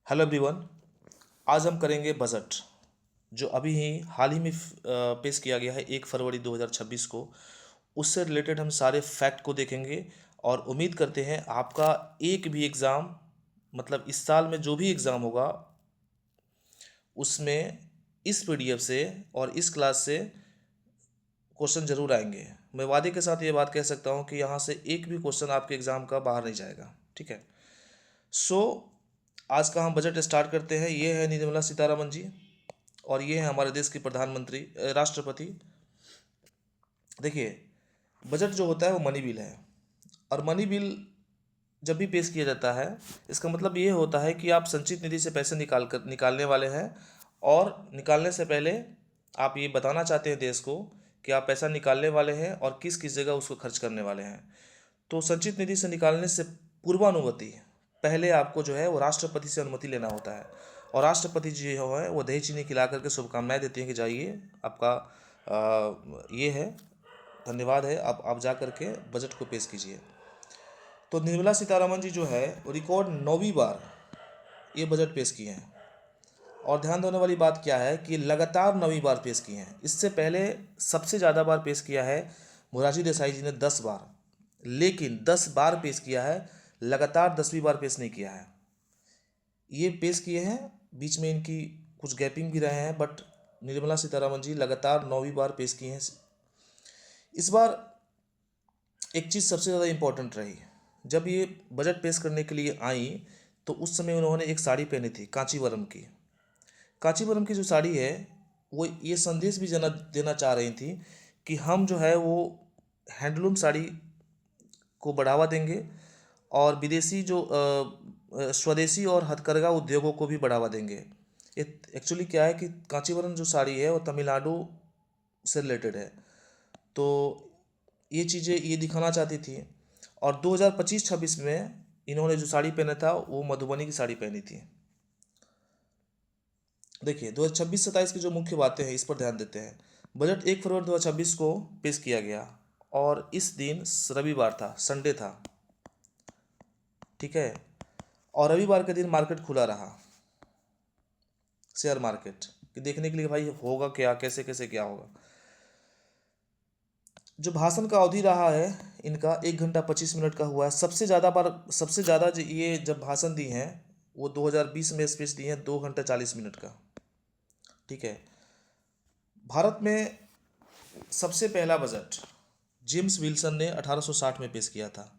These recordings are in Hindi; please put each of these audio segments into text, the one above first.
Hello everyone. आज हम करेंगे बजट जो अभी ही हाल ही में पेश किया गया है 1 फरवरी 2026 को। उससे रिलेटेड हम सारे फैक्ट को देखेंगे और उम्मीद करते हैं आपका एक भी एग्ज़ाम मतलब इस साल में जो भी एग्ज़ाम होगा उसमें इस पीडीएफ से और इस क्लास से क्वेश्चन जरूर आएंगे। मैं वादे के साथ ये बात कह सकता हूँ कि यहाँ से एक भी क्वेश्चन आपके एग्ज़ाम का बाहर नहीं जाएगा। ठीक है। सो आज का हम बजट स्टार्ट करते हैं। ये है निर्मला सीतारमन जी और ये है हमारे देश की प्रधानमंत्री राष्ट्रपति। देखिए, बजट जो होता है वो मनी बिल है और मनी बिल जब भी पेश किया जाता है इसका मतलब ये होता है कि आप संचित निधि से पैसे निकालने वाले हैं और निकालने से पहले आप ये बताना चाहते हैं देश को कि आप पैसा निकालने वाले हैं और किस किस जगह उसको खर्च करने वाले हैं। तो संचित निधि से निकालने से पूर्वानुमति पहले आपको जो है वो राष्ट्रपति से अनुमति लेना होता है और राष्ट्रपति जी जो है वो दही चीनी खिला करके शुभकामनाएं देती हैं कि जाइए आपका ये है, धन्यवाद है, आप जा करके बजट को पेश कीजिए। तो निर्मला सीतारमन जी जो है वो रिकॉर्ड 9वीं बार ये बजट पेश किए हैं और ध्यान देने वाली बात क्या है कि लगातार 9वीं बार पेश किए हैं। इससे पहले सबसे ज़्यादा बार पेश किया है मोरारजी देसाई जी ने 10 बार, लेकिन 10 बार पेश किया है, लगातार 10वीं बार पेश नहीं किया है। ये पेश किए हैं, बीच में इनकी कुछ गैपिंग भी रहे हैं, बट निर्मला सीतारमन जी लगातार 9वीं बार पेश किए हैं। इस बार एक चीज़ सबसे ज़्यादा इम्पोर्टेंट रही, जब ये बजट पेश करने के लिए आई तो उस समय उन्होंने एक साड़ी पहनी थी कांचीवरम की। कांचीवरम की जो साड़ी है वो ये संदेश भी देना चाह रही थी कि हम जो है वो हैंडलूम साड़ी को बढ़ावा देंगे और विदेशी जो स्वदेशी और हथकरघा उद्योगों को भी बढ़ावा देंगे। ये एक्चुअली क्या है कि कांचीवरम जो साड़ी है वो तमिलनाडु से रिलेटेड है, तो ये चीज़ें ये दिखाना चाहती थी। और 2025-26 में इन्होंने जो साड़ी पहना था वो मधुबनी की साड़ी पहनी थी। देखिए, 2026-27 की जो मुख्य बातें हैं इस पर ध्यान देते हैं। बजट 1 फरवरी 2026 को पेश किया गया और इस दिन रविवार था, संडे था। ठीक है। और रविवार के दिन मार्केट खुला रहा, शेयर मार्केट, कि देखने के लिए भाई होगा क्या, कैसे कैसे क्या होगा। जो भाषण का अवधि रहा है इनका 1 घंटा 25 मिनट का हुआ है। सबसे ज़्यादा ये जब भाषण दी हैं वो 2020 में स्पीच दी है 2 घंटा 40 मिनट का। ठीक है। भारत में सबसे पहला बजट जेम्स विल्सन ने 1860 में पेश किया था,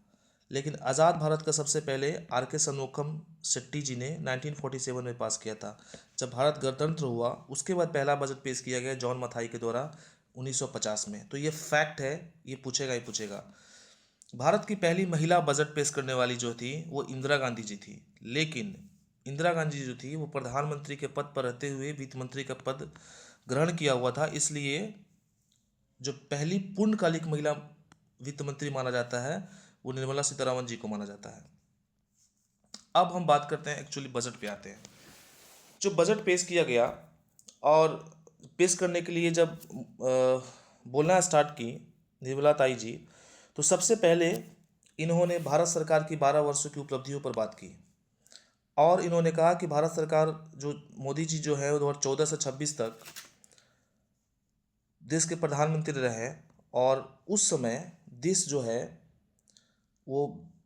लेकिन आज़ाद भारत का सबसे पहले आर के सनोखम शेट्टी जी ने 1947 में पास किया था। जब भारत गणतंत्र हुआ उसके बाद पहला बजट पेश किया गया जॉन मथाई के द्वारा 1950 में। तो ये फैक्ट है, ये पूछेगा ही पूछेगा। भारत की पहली महिला बजट पेश करने वाली जो थी वो इंदिरा गांधी जी थी, लेकिन इंदिरा गांधी जो थी वो प्रधानमंत्री के पद पर रहते हुए वित्त मंत्री का पद ग्रहण किया हुआ था, इसलिए जो पहली पूर्णकालिक महिला वित्त मंत्री माना जाता है वो निर्मला सीतारमन जी को माना जाता है। अब हम बात करते हैं, एक्चुअली बजट पे आते हैं। जो बजट पेश किया गया और पेश करने के लिए जब बोलना स्टार्ट की निर्मला ताई जी, तो सबसे पहले इन्होंने भारत सरकार की 12 वर्षों की उपलब्धियों पर बात की और इन्होंने कहा कि भारत सरकार जो मोदी जी जो है 2014 से 26 तक देश के प्रधानमंत्री रहे और उस समय देश जो है वो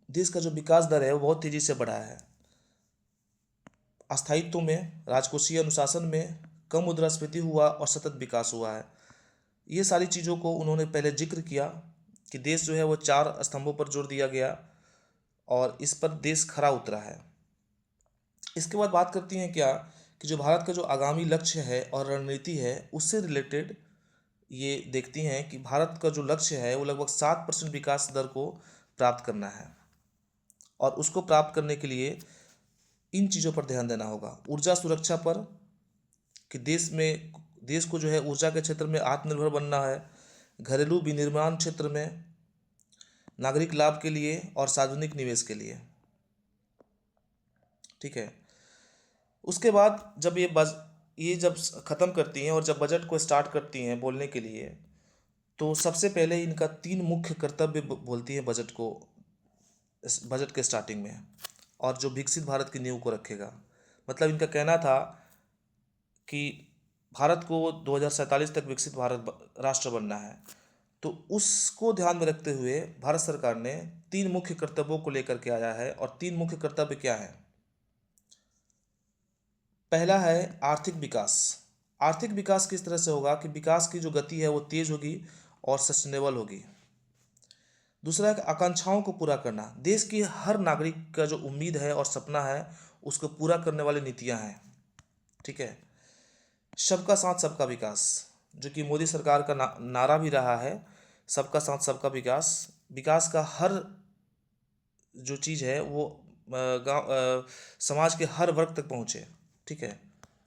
देश का जो विकास दर है वो बहुत तेज़ी से बढ़ा है। स्थायित्व में, राजकोषीय अनुशासन में, कम मुद्रास्फीति हुआ और सतत विकास हुआ है। ये सारी चीज़ों को उन्होंने पहले जिक्र किया कि देश जो है वो 4 स्तंभों पर जोर दिया गया और इस पर देश खरा उतरा है। इसके बाद बात करती हैं क्या कि जो भारत का जो आगामी लक्ष्य है और रणनीति है उससे रिलेटेड ये देखती हैं कि भारत का जो लक्ष्य है वो लगभग 7% विकास दर को प्राप्त करना है और उसको प्राप्त करने के लिए इन चीज़ों पर ध्यान देना होगा। ऊर्जा सुरक्षा पर, कि देश को जो है ऊर्जा के क्षेत्र में आत्मनिर्भर बनना है, घरेलू विनिर्माण क्षेत्र में, नागरिक लाभ के लिए और सार्वजनिक निवेश के लिए। ठीक है। उसके बाद जब ये जब ख़त्म करती हैं और जब बजट को स्टार्ट करती हैं बोलने के लिए, तो सबसे पहले इनका 3 मुख्य कर्तव्य बोलती हैं बजट के स्टार्टिंग में, और जो विकसित भारत की नींव को रखेगा। मतलब इनका कहना था कि भारत को 2047 तक विकसित राष्ट्र बनना है। तो उसको ध्यान में रखते हुए भारत सरकार ने 3 मुख्य कर्तव्यों को लेकर के आया है, और 3 मुख्य कर्तव्य क्या है? पहला है आर्थिक विकास। आर्थिक विकास किस तरह से होगा कि विकास की जो गति है वो तेज होगी और सस्टेनेबल होगी। दूसरा है आकांक्षाओं को पूरा करना। देश की हर नागरिक का जो उम्मीद है और सपना है उसको पूरा करने वाली नीतियां हैं, ठीक है। सबका साथ सबका विकास, जो कि मोदी सरकार का नारा भी रहा है, सबका साथ सबका विकास। विकास का हर जो चीज़ है वो गाँव समाज के हर वर्ग तक पहुँचे, ठीक है।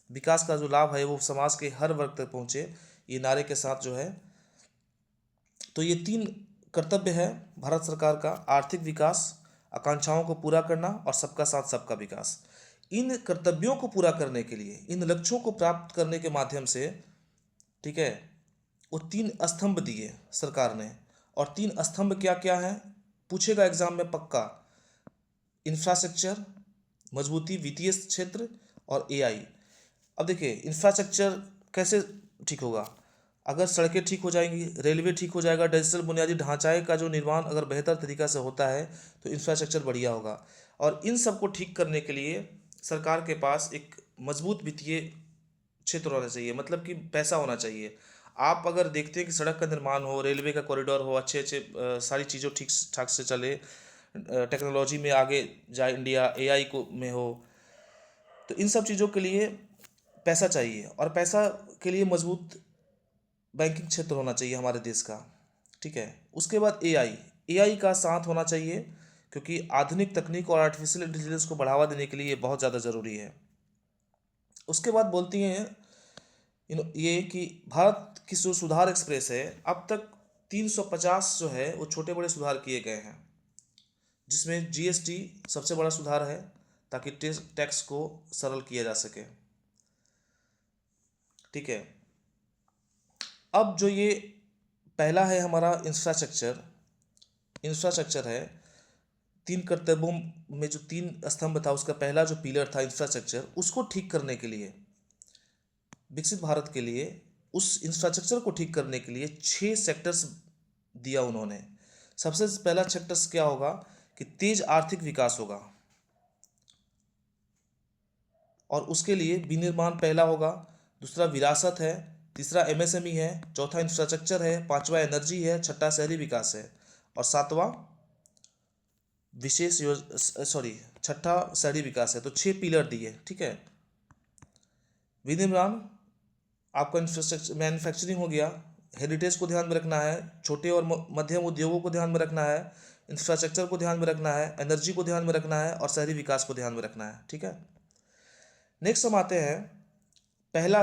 विकास का जो लाभ है वो समाज के हर वर्ग तक पहुँचे, ये नारे के साथ जो है। तो ये 3 कर्तव्य है भारत सरकार का: आर्थिक विकास, आकांक्षाओं को पूरा करना और सबका साथ सबका विकास। इन कर्तव्यों को पूरा करने के लिए, इन लक्ष्यों को प्राप्त करने के माध्यम से, ठीक है, वो 3 स्तंभ दिए सरकार ने। और 3 स्तंभ क्या क्या हैं पूछेगा एग्जाम में पक्का: इंफ्रास्ट्रक्चर, मजबूती वित्तीय क्षेत्र, और एआई। अब देखिए इंफ्रास्ट्रक्चर कैसे ठीक होगा? अगर सड़कें ठीक हो जाएंगी, रेलवे ठीक हो जाएगा, डिजिटल बुनियादी ढांचाए का जो निर्माण अगर बेहतर तरीक़ा से होता है तो इंफ्रास्ट्रक्चर बढ़िया होगा। और इन सब को ठीक करने के लिए सरकार के पास एक मजबूत वित्तीय क्षेत्र होना चाहिए, मतलब कि पैसा होना चाहिए। आप अगर देखते हैं कि सड़क का निर्माण हो, रेलवे का कॉरिडोर हो, अच्छे अच्छे सारी चीज़ों ठीक ठाक से चले, टेक्नोलॉजी में आगे जाए इंडिया, एआई को में हो, तो इन सब चीज़ों के लिए पैसा चाहिए। और पैसा के लिए मजबूत बैंकिंग क्षेत्र होना चाहिए हमारे देश का, ठीक है। उसके बाद एआई का साथ होना चाहिए, क्योंकि आधुनिक तकनीक और आर्टिफिशियल इंटेलिजेंस को बढ़ावा देने के लिए ये बहुत ज़्यादा ज़रूरी है। उसके बाद बोलती हैं ये कि भारत की जो सुधार एक्सप्रेस है, अब तक 350 जो है वो छोटे बड़े सुधार किए गए हैं, जिसमें जीएसटी सबसे बड़ा सुधार है ताकि टैक्स को सरल किया जा सके, ठीक है। अब जो ये पहला है हमारा इंफ्रास्ट्रक्चर है। 3 कर्तव्यों में जो 3 स्तंभ था उसका पहला जो पिलर था इंफ्रास्ट्रक्चर, उसको ठीक करने के लिए, विकसित भारत के लिए उस इंफ्रास्ट्रक्चर को ठीक करने के लिए 6 सेक्टर्स दिया उन्होंने। सबसे पहला सेक्टर्स क्या होगा कि तेज आर्थिक विकास होगा, और उसके लिए विनिर्माण पहला होगा, दूसरा विरासत है, तीसरा एमएसएमई है, चौथा इंफ्रास्ट्रक्चर है, पांचवा एनर्जी है, छठा शहरी विकास है, और सातवां छठा शहरी विकास है। तो 6 पिलर दिए, ठीक है। विनिर्माण आपका इंफ्रास्ट्रक्चर, मैन्युफैक्चरिंग हो गया, हेरिटेज को ध्यान में रखना है, छोटे और मध्यम उद्योगों को ध्यान में रखना है, इंफ्रास्ट्रक्चर को ध्यान में रखना है, एनर्जी को ध्यान में रखना है, और शहरी विकास को ध्यान में रखना है, ठीक है। नेक्स्ट हम आते हैं,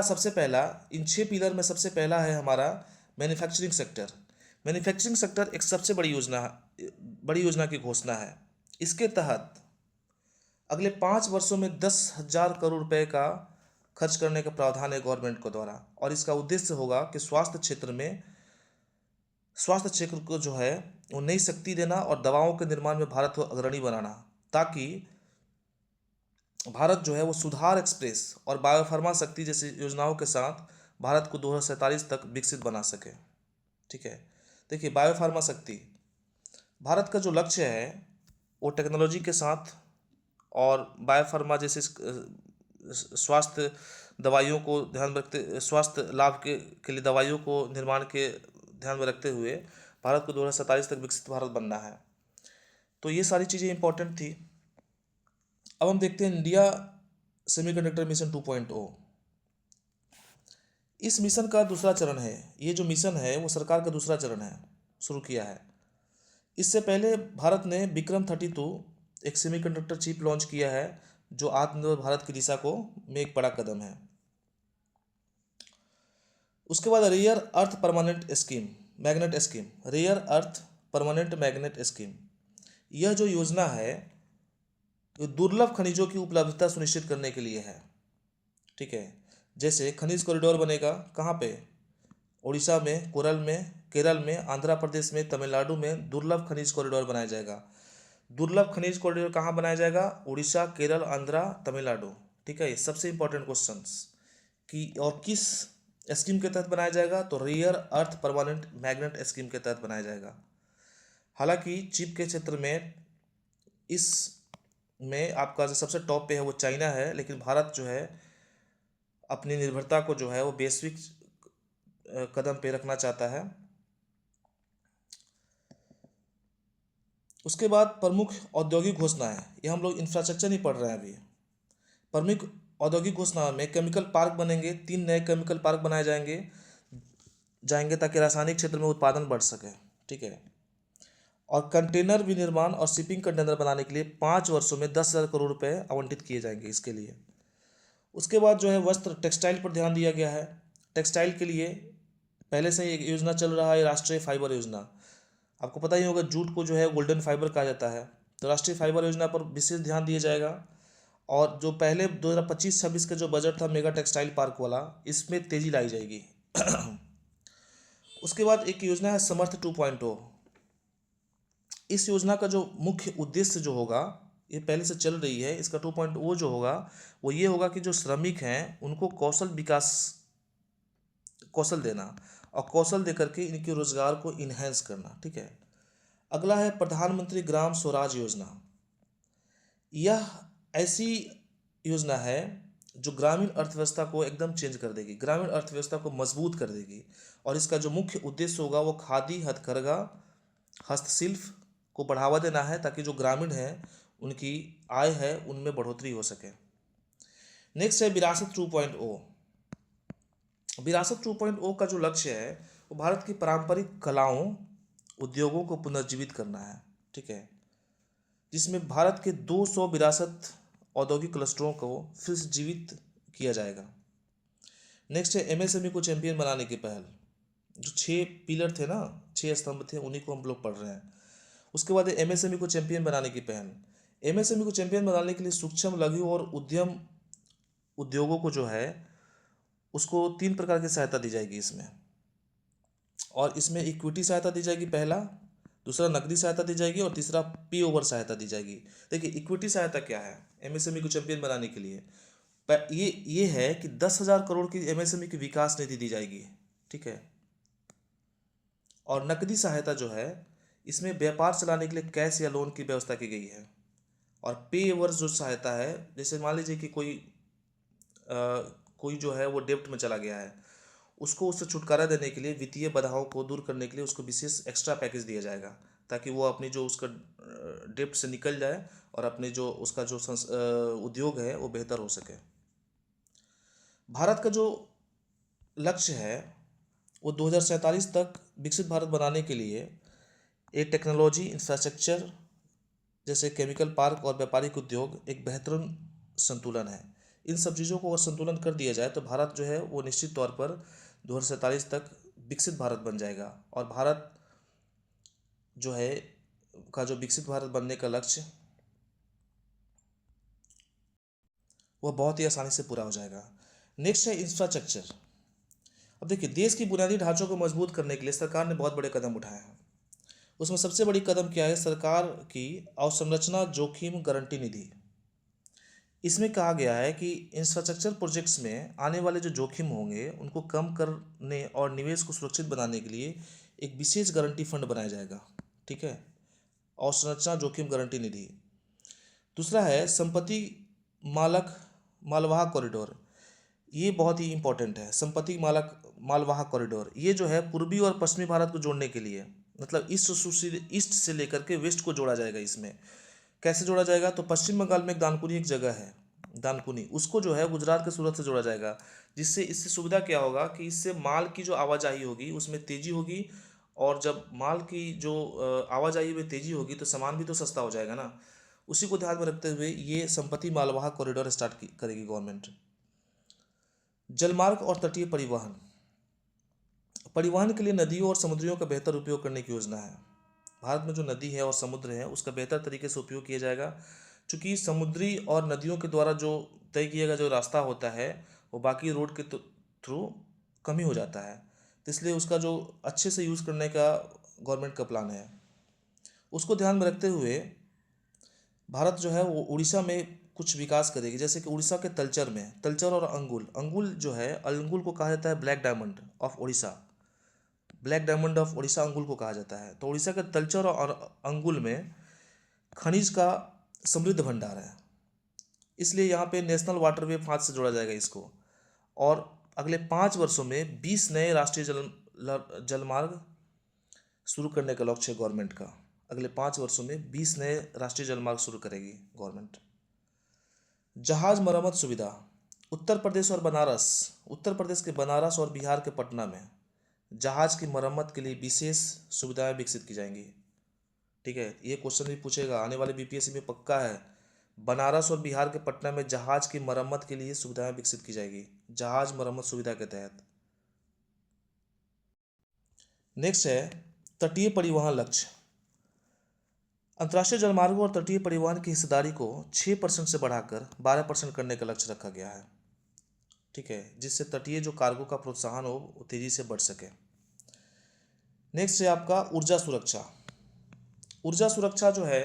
सबसे पहला इन 6 पिलर में सबसे पहला है हमारा मैन्युफैक्चरिंग सेक्टर। मैन्युफैक्चरिंग सेक्टर एक सबसे बड़ी योजना की घोषणा है। इसके तहत अगले 5 वर्षों में 10,000 करोड़ रुपए का खर्च करने का प्रावधान है गवर्नमेंट को द्वारा, और इसका उद्देश्य होगा कि स्वास्थ्य क्षेत्र को जो है वो नई शक्ति देना और दवाओं के निर्माण में भारत को अग्रणी बनाना, ताकि भारत जो है वो सुधार एक्सप्रेस और बायोफार्मा शक्ति जैसी योजनाओं के साथ भारत को 2047 तक विकसित बना सके, ठीक है। देखिए बायोफार्मा शक्ति, भारत का जो लक्ष्य है वो टेक्नोलॉजी के साथ और बायोफार्मा जैसे स्वास्थ्य दवाइयों को ध्यान में रखते, स्वास्थ्य लाभ के लिए दवाइयों को निर्माण के ध्यान में रखते हुए भारत को 2047 तक विकसित भारत बनना है। तो ये सारी चीज़ें इंपॉर्टेंट थी। अब हम देखते हैं इंडिया सेमीकंडक्टर मिशन 2.0। इस मिशन का दूसरा चरण है। ये जो मिशन है वो सरकार का दूसरा चरण है, शुरू किया है। इससे पहले भारत ने विक्रम 32 एक सेमीकंडक्टर चिप लॉन्च किया है, जो आत्मनिर्भर भारत की दिशा में एक बड़ा कदम है। उसके बाद rare earth permanent magnet scheme, rare earth permanent magnet scheme. यह जो योजना है ये दुर्लभ खनिजों की उपलब्धता सुनिश्चित करने के लिए है, ठीक है। जैसे खनिज कॉरिडोर बनेगा कहाँ पे? उड़ीसा में, केरल में, आंध्र प्रदेश में, तमिलनाडु में दुर्लभ खनिज कॉरिडोर बनाया जाएगा। दुर्लभ खनिज कॉरिडोर कहाँ बनाया जाएगा? उड़ीसा, केरल, आंध्र, तमिलनाडु, ठीक है, ये सबसे इंपॉर्टेंट क्वेश्चंस कि और किस स्कीम के तहत बनाया जाएगा, तो rare earth permanent magnet scheme के तहत बनाया जाएगा। हालांकि चिप के क्षेत्र में इस में आपका जो सबसे टॉप पे है वो चाइना है, लेकिन भारत जो है अपनी निर्भरता को जो है वो वैश्विक कदम पे रखना चाहता है। उसके बाद प्रमुख औद्योगिक घोषणाएं, ये हम लोग इंफ्रास्ट्रक्चर नहीं पढ़ रहे हैं अभी। प्रमुख औद्योगिक घोषणा में केमिकल पार्क बनेंगे, 3 नए केमिकल पार्क बनाए जाएंगे ताकि रासायनिक क्षेत्र में उत्पादन बढ़ सके। ठीक है, और कंटेनर विनिर्माण और शिपिंग कंटेनर बनाने के लिए 5 वर्षों में 10,000 करोड़ रुपए आवंटित किए जाएंगे इसके लिए। उसके बाद जो है वस्त्र टेक्सटाइल पर ध्यान दिया गया है। टेक्सटाइल के लिए पहले से ही एक योजना चल रहा है, राष्ट्रीय फाइबर योजना। आपको पता ही होगा जूट को जो है गोल्डन फाइबर कहा जाता है, तो राष्ट्रीय फाइबर योजना पर विशेष ध्यान दिया जाएगा। और जो पहले 2025-26 का जो बजट था मेगा टेक्सटाइल पार्क वाला, इसमें तेजी लाई जाएगी। उसके बाद एक योजना है समर्थ 2.0। इस योजना का जो मुख्य उद्देश्य जो होगा, ये पहले से चल रही है, इसका 2.0 जो होगा वो ये होगा कि जो श्रमिक हैं उनको कौशल देना और कौशल देकर के इनके रोजगार को इन्हेंस करना। ठीक है, अगला है प्रधानमंत्री ग्राम स्वराज योजना। यह ऐसी योजना है जो ग्रामीण अर्थव्यवस्था को एकदम चेंज कर देगी, ग्रामीण अर्थव्यवस्था को मजबूत कर देगी। और इसका जो मुख्य उद्देश्य होगा वो खादी, हथकरघा, हस्तशिल्प को बढ़ावा देना है ताकि जो ग्रामीण है उनकी आय है उनमें बढ़ोतरी हो सके। नेक्स्ट है विरासत 2.0। विरासत 2.0 का जो लक्ष्य है वो भारत की पारंपरिक कलाओं, उद्योगों को पुनर्जीवित करना है। ठीक है, जिसमें भारत के 200 विरासत औद्योगिक क्लस्टरों को फिर से जीवित किया जाएगा। नेक्स्ट है एमएसएमई को चैंपियन बनाने की पहल। जो 6 पिलर थे ना, 6 स्तंभ थे, उन्हीं को हम लोग पढ़ रहे हैं। उसके बाद एमएसएमई को चैंपियन बनाने की पहल। एमएसएमई को चैंपियन बनाने के लिए सूक्ष्म, लघु और उद्यम उद्योगों को जो है उसको 3 प्रकार की सहायता दी जाएगी इसमें। और इसमें इक्विटी सहायता दी जाएगी पहला, दूसरा नकदी सहायता दी जाएगी और तीसरा पे ओवर सहायता दी जाएगी। देखिए इक्विटी सहायता क्या है एमएसएमई को चैंपियन बनाने के लिए, ये है कि 10,000 करोड़ की एमएसएमई की विकास निधि दी जाएगी। ठीक है, और नकदी सहायता जो है इसमें व्यापार चलाने के लिए कैश या लोन की व्यवस्था की गई है। और पे ओवर जो सहायता है, जैसे मान लीजिए कि कोई जो है वो डेब्ट में चला गया है, उसको उससे छुटकारा देने के लिए, वित्तीय बाधाओं को दूर करने के लिए उसको विशेष एक्स्ट्रा पैकेज दिया जाएगा ताकि वो अपनी जो उसका डेब्ट से निकल जाए और अपने जो उसका जो उद्योग है वो बेहतर हो सके। भारत का जो लक्ष्य है वो 2047 तक विकसित भारत बनाने के लिए एक टेक्नोलॉजी, इंफ्रास्ट्रक्चर जैसे केमिकल पार्क और व्यापारिक उद्योग एक बेहतरीन संतुलन है। इन सब चीज़ों को अगर संतुलन कर दिया जाए तो भारत जो है वो निश्चित तौर पर 2047 तक विकसित भारत बन जाएगा। और भारत जो है का जो विकसित भारत बनने का लक्ष्य वह बहुत ही आसानी से पूरा हो जाएगा। नेक्स्ट है इंफ्रास्ट्रक्चर। अब देखिए देश की बुनियादी ढांचों को मजबूत करने के लिए सरकार ने बहुत बड़े कदम उठाए हैं। उसमें सबसे बड़ी कदम क्या है, सरकार की अवसंरचना जोखिम गारंटी निधि। इसमें कहा गया है कि इंफ्रास्ट्रक्चर प्रोजेक्ट्स में आने वाले जो जोखिम होंगे उनको कम करने और निवेश को सुरक्षित बनाने के लिए एक विशेष गारंटी फंड बनाया जाएगा। ठीक है, अवसंरचना जोखिम गारंटी निधि। दूसरा है संपत्ति मालवाहक कॉरिडोर। ये बहुत ही इंपॉर्टेंट है। संपत्ति मालवाहक कॉरिडोर ये जो है पूर्वी और पश्चिमी भारत को जोड़ने के लिए, मतलब ईस्ट से लेकर के वेस्ट को जोड़ा जाएगा। इसमें कैसे जोड़ा जाएगा, तो पश्चिम बंगाल में एक दानकुनी एक जगह है, दानकुनी, उसको जो है गुजरात के सूरत से जोड़ा जाएगा। इससे सुविधा क्या होगा कि इससे माल की जो आवाजाही होगी उसमें तेजी होगी, और जब माल की जो आवाजाही में तेजी होगी तो सामान भी तो सस्ता हो जाएगा ना। उसी को ध्यान में रखते हुए ये संपत्ति मालवाहक कॉरिडोर स्टार्ट करेगी गवर्नमेंट। जलमार्ग और तटीय परिवहन के लिए नदियों और समुद्रियों का बेहतर उपयोग करने की योजना है। भारत में जो नदी है और समुद्र है उसका बेहतर तरीके से उपयोग किया जाएगा, क्योंकि समुद्री और नदियों के द्वारा जो तय किया गया जो रास्ता होता है वो बाकी रोड के थ्रू कम ही हो जाता है। तो इसलिए उसका जो अच्छे से यूज़ करने का गवर्नमेंट का प्लान है। उसको ध्यान में रखते हुए भारत जो है वो उड़ीसा में कुछ विकास करेगी, जैसे कि उड़ीसा के तलचर में, तलचर और अंगुल, अंगुल जो है, अंगुल को कहा जाता है black diamond of Orissa, black diamond of Orissa अंगुल को कहा जाता है। तो उड़ीसा के तलचर और अंगुल में खनिज का समृद्ध भंडार है, इसलिए यहाँ पे नेशनल वाटरवे 5 से जोड़ा जाएगा इसको। और अगले 5 वर्षों में 20 नए राष्ट्रीय जलमार्ग शुरू करने का लक्ष्य है गवर्नमेंट का। अगले 5 वर्षों में 20 नए राष्ट्रीय जलमार्ग शुरू करेगी गवर्नमेंट। जहाज मरम्मत सुविधा, उत्तर प्रदेश और बनारस, उत्तर प्रदेश के बनारस और बिहार के पटना में जहाज की मरम्मत के लिए विशेष सुविधाएं विकसित की जाएंगी। ठीक है, ये क्वेश्चन भी पूछेगा आने वाले बीपीएससी में, पक्का है। बनारस और बिहार के पटना में जहाज की मरम्मत के लिए सुविधाएं विकसित की जाएगी, जहाज मरम्मत सुविधा के तहत। नेक्स्ट है तटीय परिवहन लक्ष्य। अंतर्राष्ट्रीय जलमार्गों और तटीय परिवहन की हिस्सेदारी को 6% से बढ़ाकर 12% करने का लक्ष्य रखा गया है। ठीक है, जिससे तटीय जो कार्गो का प्रोत्साहन हो वो तेजी से बढ़ सके। नेक्स्ट है आपका ऊर्जा सुरक्षा। ऊर्जा सुरक्षा जो है,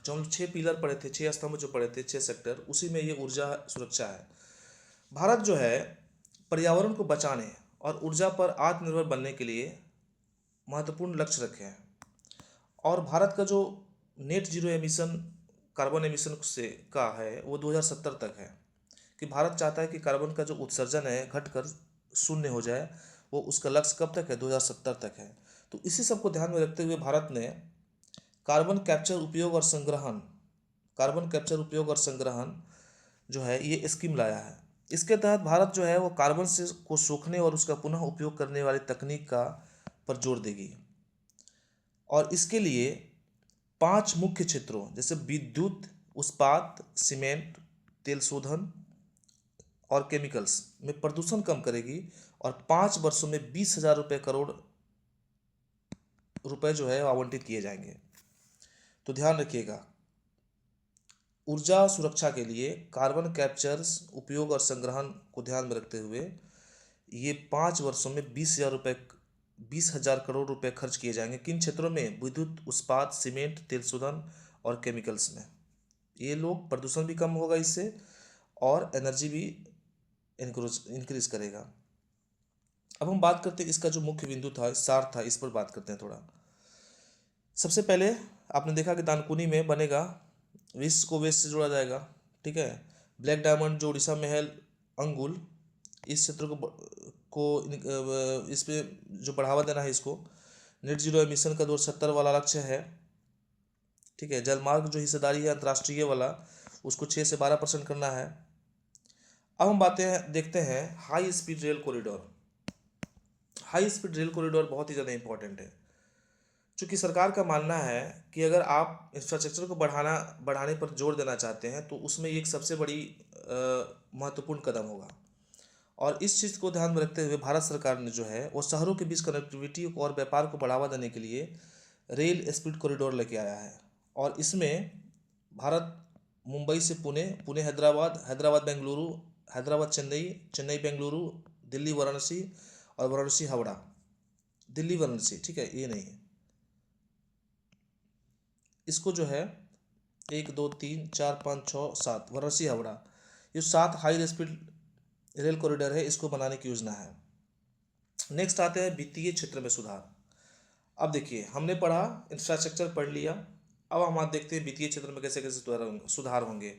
जो हम 6 पिलर पढ़े थे, 6 स्तंभ जो पढ़े थे, 6 सेक्टर, उसी में ये ऊर्जा सुरक्षा है। भारत जो है पर्यावरण को बचाने और ऊर्जा पर आत्मनिर्भर बनने के लिए महत्वपूर्ण लक्ष्य रखे हैं। और भारत का जो net zero emission, carbon emission से का है, वो 2070 तक है, कि भारत चाहता है कि कार्बन का जो उत्सर्जन है घटकर शून्य हो जाए। वो उसका लक्ष्य कब तक है? 2070 तक है। तो इसी सब को ध्यान में रखते हुए भारत ने कार्बन कैप्चर उपयोग और संग्रहण, कार्बन कैप्चर उपयोग और संग्रहण जो है ये स्कीम लाया है। इसके तहत भारत जो है वो कार्बन से को सोखने और उसका पुनः उपयोग करने वाली तकनीक का पर जोर देगी। और इसके लिए 5 मुख्य क्षेत्रों जैसे विद्युत, इस्पात, सीमेंट, तेल शोधन और केमिकल्स में प्रदूषण कम करेगी। और 5 वर्षों में 20,000 करोड़ रुपए जो है आवंटित किए जाएंगे। तो ध्यान रखिएगा, ऊर्जा सुरक्षा के लिए कार्बन कैप्चर उपयोग और संग्रहण को ध्यान में रखते हुए ये 5 वर्षों में 20,000 करोड़ रुपए खर्च किए जाएंगे। किन क्षेत्रों में? विद्युत, इस्पात, सीमेंट, तेल शोधन और केमिकल्स में। ये लोग प्रदूषण भी कम होगा इससे और एनर्जी भी इंक्रीज करेगा। अब हम बात करते हैं इसका जो मुख्य बिंदु था, सार था, इस पर बात करते हैं थोड़ा। सबसे पहले आपने देखा कि दानकुनी में बनेगा, वेस्ट को वेस्ट से जोड़ा जाएगा। ठीक है, ब्लैक डायमंड जो उड़ीसा में है, अंगुल, इस क्षेत्र को इस पे जो बढ़ावा देना है इसको। नेट जीरो एमिशन का 2070 वाला लक्ष्य है। ठीक है, जलमार्ग जो हिस्सेदारी है अंतर्राष्ट्रीय वाला, उसको 6 से 12% करना है। अब हम देखते हैं high speed rail corridor. High speed rail corridor बहुत ही ज़्यादा इंपॉर्टेंट है, चूँकि सरकार का मानना है कि अगर आप इंफ्रास्ट्रक्चर को बढ़ाने पर जोर देना चाहते हैं तो उसमें एक सबसे बड़ी महत्वपूर्ण कदम होगा। और इस चीज़ को ध्यान में रखते हुए भारत सरकार ने जो है वो शहरों के बीच कनेक्टिविटी और व्यापार को बढ़ावा देने के लिए रेल स्पीड कॉरिडोर लेके आया है। और इसमें भारत मुंबई से पुणे, पुणे हैदराबाद, हैदराबाद बेंगलुरु, हैदराबाद चेन्नई, चेन्नई बेंगलुरु, दिल्ली वाराणसी और वाराणसी हावड़ा, दिल्ली वाराणसी, ठीक है, ये नहीं है, इसको जो है 1 2 3 4 5 6 7 वाराणसी हावड़ा, ये 7 हाई स्पीड रेल कॉरिडोर है, इसको बनाने की योजना है। नेक्स्ट आते हैं वित्तीय क्षेत्र में सुधार। अब देखिए, हमने पढ़ा, इंफ्रास्ट्रक्चर पढ़ लिया, अब हम आज देखते हैं वित्तीय क्षेत्र में कैसे कैसे सुधार होंगे।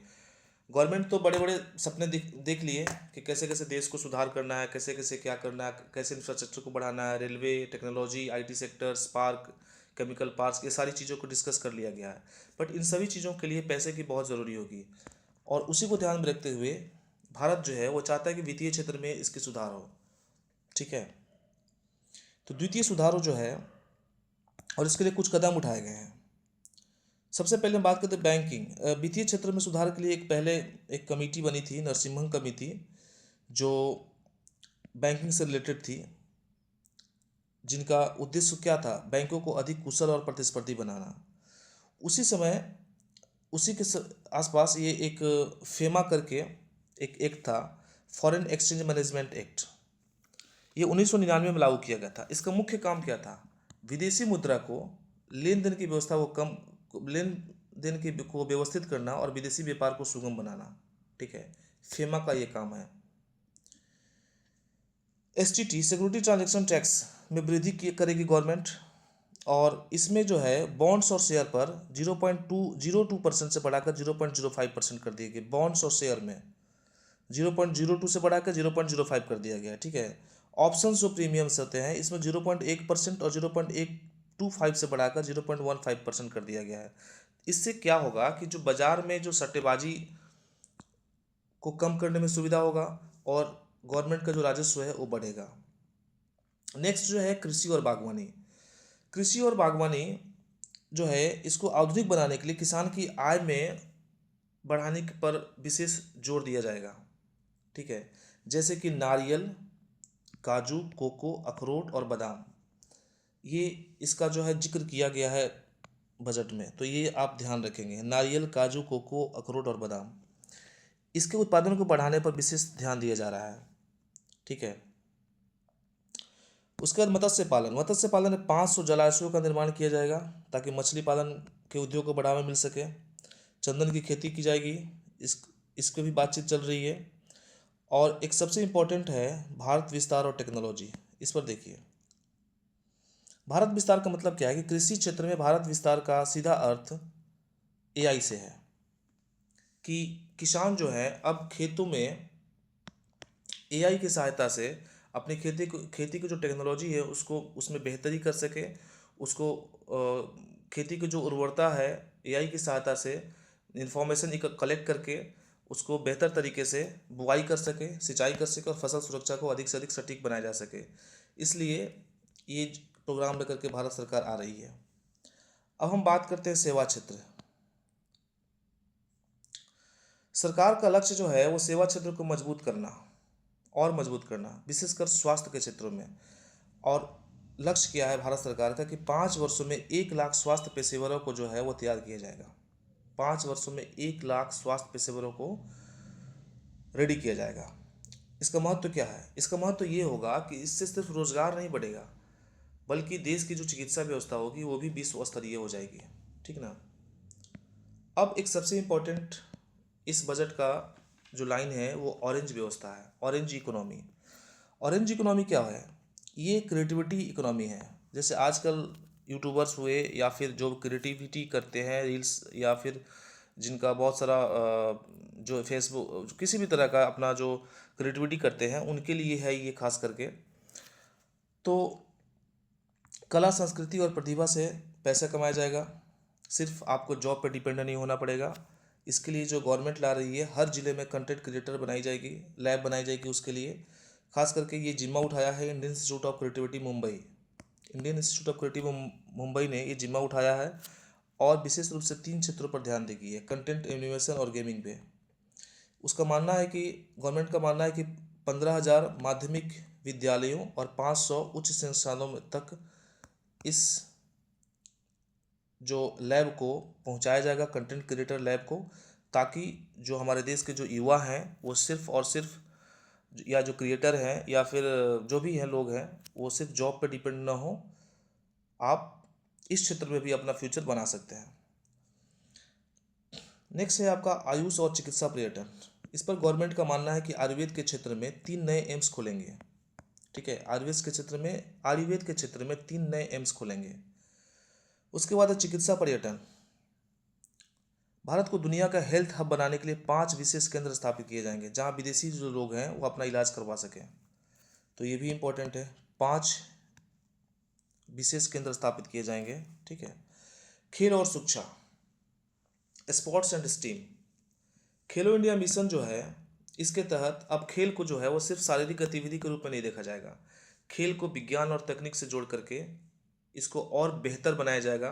गवर्नमेंट तो बड़े बड़े सपने देख लिए कि कैसे कैसे देश को सुधार करना है, कैसे कैसे क्या करना है, कैसे इंफ्रास्ट्रक्चर को बढ़ाना है, railway, technology, IT sector, spark, chemical parks, ये सारी चीज़ों को डिस्कस कर लिया गया है। बट इन सभी चीज़ों के लिए पैसे की बहुत ज़रूरी होगी, और उसी को ध्यान में रखते हुए भारत जो है वो चाहता है कि वित्तीय क्षेत्र में इसकी सुधार हो। ठीक है, तो द्वितीय सुधार जो है और इसके लिए कुछ कदम उठाए गए हैं। सबसे पहले हम बात करते हैं बैंकिंग। वित्तीय क्षेत्र में सुधार के लिए पहले एक कमेटी बनी थी, नरसिम्हन कमेटी, जो बैंकिंग से रिलेटेड थी, जिनका उद्देश्य क्या था? बैंकों को अधिक कुशल और प्रतिस्पर्धी बनाना। उसी समय उसी के आसपास ये एक फेमा करके एक एक्ट था, फॉरेन एक्सचेंज मैनेजमेंट एक्ट, ये 1999 में लागू किया गया था। इसका मुख्य काम क्या था? विदेशी मुद्रा को लेन देन की व्यवस्था को देन के को व्यवस्थित करना और विदेशी व्यापार को सुगम बनाना। ठीक है, फेमा का ये काम है। एसटीटी सिक्योरिटी ट्रांजैक्शन टैक्स में वृद्धि करेगी गवर्नमेंट, और इसमें जो है बॉन्ड्स और शेयर पर 0.202% से बढ़ाकर 0.05% कर दिए गए। बॉन्ड्स और शेयर में 0.02 से बढ़ाकर 0.05 कर दिया गया। ठीक है, ऑप्शन जो प्रीमियम्स होते हैं इसमें 0.1% और 0.125 से बढ़ाकर 0.15% कर दिया गया है। इससे क्या होगा कि जो बाजार में जो सट्टेबाजी को कम करने में सुविधा होगा और गवर्नमेंट का जो राजस्व है वो बढ़ेगा। नेक्स्ट जो है कृषि और बागवानी। कृषि और बागवानी जो है इसको आधुनिक बनाने के लिए किसान की आय में बढ़ाने पर विशेष जोर दिया जाएगा। ठीक है, जैसे कि नारियल, काजू, कोको, अखरोट और बादाम, ये इसका जो है जिक्र किया गया है बजट में, तो ये आप ध्यान रखेंगे। नारियल, काजू, कोको, अखरोट और बादाम, इसके उत्पादन को बढ़ाने पर विशेष ध्यान दिया जा रहा है। ठीक है, उसके बाद मत्स्य पालन। मत्स्य पालन में 500 जलाशयों का निर्माण किया जाएगा ताकि मछली पालन के उद्योग को बढ़ावा मिल सके। चंदन की खेती की जाएगी, इसकी भी बातचीत चल रही है। और एक सबसे इम्पोर्टेंट है भारत विस्तार और टेक्नोलॉजी। इस पर देखिए, भारत विस्तार का मतलब क्या है कि कृषि क्षेत्र में भारत विस्तार का सीधा अर्थ एआई से है कि किसान जो है अब खेतों में एआई की सहायता से अपनी खेती की जो टेक्नोलॉजी है उसको उसमें बेहतरी कर सके। उसको खेती की जो उर्वरता है एआई की सहायता से इंफॉर्मेशन कलेक्ट करके उसको बेहतर तरीके से बुआई कर सके, सिंचाई कर सके और फसल सुरक्षा को अधिक से अधिक सटीक बनाया जा सके। इसलिए ये प्रोग्राम लेकर के भारत सरकार आ रही है। अब हम बात करते हैं सेवा क्षेत्र। सरकार का लक्ष्य जो है वो सेवा क्षेत्र को मजबूत करना और मजबूत करना, विशेषकर स्वास्थ्य के क्षेत्रों में। और लक्ष्य क्या है भारत सरकार का कि 5 वर्षों में 1 लाख स्वास्थ्य पेशेवरों को जो है वो तैयार किया जाएगा। 5 वर्षों में 1 लाख स्वास्थ्य पेशेवरों को रेडी किया जाएगा। इसका महत्व क्या है? इसका महत्व ये होगा कि इससे सिर्फ रोजगार नहीं बढ़ेगा, बल्कि देश की जो चिकित्सा व्यवस्था होगी वो भी विश्व स्तरीय हो जाएगी। ठीक ना। अब एक सबसे इम्पोर्टेंट इस बजट का जो लाइन है वो ऑरेंज व्यवस्था है, ऑरेंज इकोनॉमी। ऑरेंज इकोनॉमी क्या है? ये क्रिएटिविटी इकोनॉमी है। जैसे आजकल यूट्यूबर्स हुए या फिर जो क्रिएटिविटी करते हैं रील्स, या फिर जिनका बहुत सारा जो फेसबुक किसी भी तरह का अपना जो क्रिएटिविटी करते हैं उनके लिए है ये खास करके। तो कला, संस्कृति और प्रतिभा से पैसा कमाया जाएगा। सिर्फ आपको जॉब पे डिपेंड नहीं होना पड़ेगा। इसके लिए जो गवर्नमेंट ला रही है, हर जिले में कंटेंट क्रिएटर बनाई जाएगी, लैब बनाई जाएगी उसके लिए। खास करके ये जिम्मा उठाया है Indian institute of creativity Mumbai. Indian institute of creativity Mumbai ने ये जिम्मा उठाया है और विशेष रूप से 3 क्षेत्रों पर ध्यान देगी है, कंटेंट, एनिमेशन और गेमिंग पे। उसका मानना है कि गवर्नमेंट का मानना है कि 15,000 माध्यमिक विद्यालयों और 500 उच्च संस्थानों में तक इस जो लैब को पहुंचाया जाएगा, कंटेंट क्रिएटर लैब को, ताकि जो हमारे देश के जो युवा हैं वो सिर्फ और सिर्फ, या जो क्रिएटर हैं या फिर जो भी हैं लोग हैं, वो सिर्फ जॉब पे डिपेंड ना हो। आप इस क्षेत्र में भी अपना फ्यूचर बना सकते हैं। नेक्स्ट है आपका आयुष और चिकित्सा पर्यटन। इस पर गवर्नमेंट का मानना है कि आयुर्वेद के क्षेत्र में 3 नए एम्स खोलेंगे। ठीक है, आयुर्वेद के क्षेत्र में 3 नए एम्स खोलेंगे। उसके बाद है चिकित्सा पर्यटन। भारत को दुनिया का हेल्थ हब बनाने के लिए 5 विशेष केंद्र स्थापित किए जाएंगे जहां विदेशी जो लोग हैं वो अपना इलाज करवा सकें। तो ये भी इम्पोर्टेंट है, 5 विशेष केंद्र स्थापित किए जाएंगे। ठीक है, खेल और शिक्षा, sports and steam. Khelo India mission जो है इसके तहत अब खेल को जो है वो सिर्फ शारीरिक गतिविधि के रूप में नहीं देखा जाएगा। खेल को विज्ञान और तकनीक से जोड़ करके इसको और बेहतर बनाया जाएगा,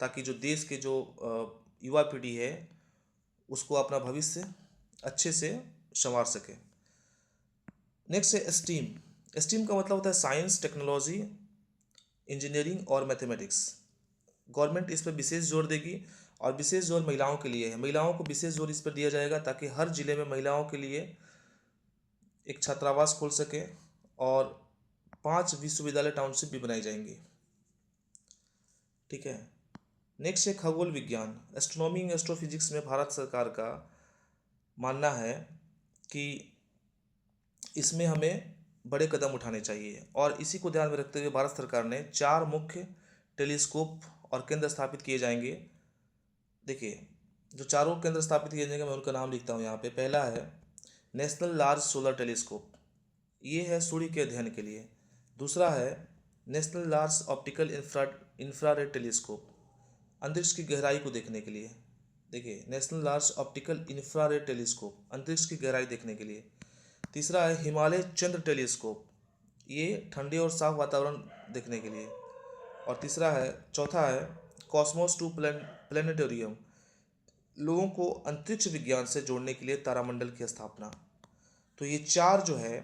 ताकि जो देश के जो युवा पीढ़ी है उसको अपना भविष्य अच्छे से संवार सके। नेक्स्ट है स्टीम। स्टीम का मतलब होता है साइंस, टेक्नोलॉजी, इंजीनियरिंग और मैथमेटिक्स। गवर्नमेंट इस पर विशेष जोर देगी और विशेष जोर महिलाओं के लिए है। महिलाओं को विशेष जोर इस पर दिया जाएगा ताकि हर जिले में महिलाओं के लिए एक छात्रावास खोल सके और 5 विश्वविद्यालय टाउनशिप भी बनाई जाएंगी। ठीक है। नेक्स्ट है खगोल विज्ञान, एस्ट्रोनॉमी एंड एस्ट्रोफिजिक्स में भारत सरकार का मानना है कि इसमें हमें बड़े कदम उठाने चाहिए, और इसी को ध्यान में रखते हुए भारत सरकार ने 4 मुख्य टेलीस्कोप और केंद्र स्थापित किए जाएंगे। देखिए, जो चारों केंद्र स्थापित किए जाएंगे मैं उनका नाम लिखता हूँ यहाँ पे। पहला है नेशनल लार्ज सोलर टेलीस्कोप, ये है सूर्य के अध्ययन के लिए। दूसरा है national large optical infrared telescope, अंतरिक्ष की गहराई को देखने के लिए। देखिए, national large optical infrared telescope, अंतरिक्ष की गहराई देखने के लिए। तीसरा है हिमालय चंद्र टेलीस्कोप, ये ठंडे और साफ वातावरण देखने के लिए। और चौथा है कॉस्मोस 2 प्लेनेटोरियम, लोगों को अंतरिक्ष विज्ञान से जोड़ने के लिए तारामंडल की स्थापना। तो ये 4 जो है